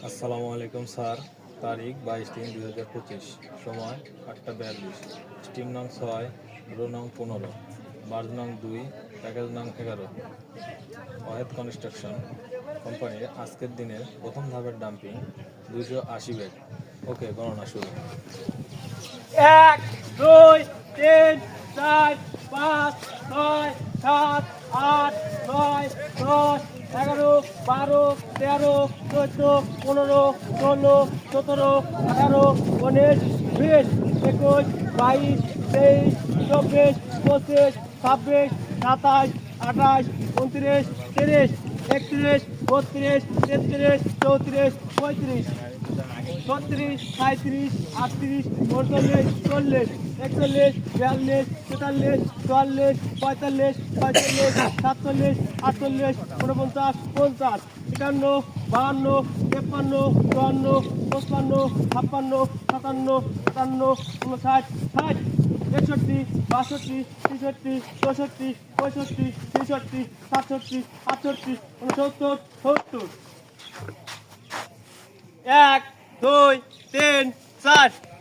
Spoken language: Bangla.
আসসালামু আলাইকুম স্যার। তারিখ 22-3-2025, সময় 8টা 42, স্টিম নং 6, রো নং 15, বার্জ নং 2, প্যাকেজ নং 11, ওয়াহেদ কনস্ট্রাকশন কোম্পানির আজকের দিনের প্রথম ধাপের ডাম্পিং 280 ব্যাগ। ওকে, গণনা শুরু। 1, 2, 3, 4, 5, 6, 7, 8, 9, 10, 11, 12, 13, 14, 15, 16, 17, 18, 19, 20, 21, 22, 23, 24, 25, 26, 27, 28, 29, 30, 31, 32, 33, 34, 35, 36, 37, 38, 39, 40, 41, 42, 43, 44, 45, 46, 47, 48, 49, 50, 51, 52, 53, 54, 55, 56, 57, 58, 59, 60, 61, 62, 63, 64, 65, 66, 67, 68, 69, 70, 1, 2, 3, 4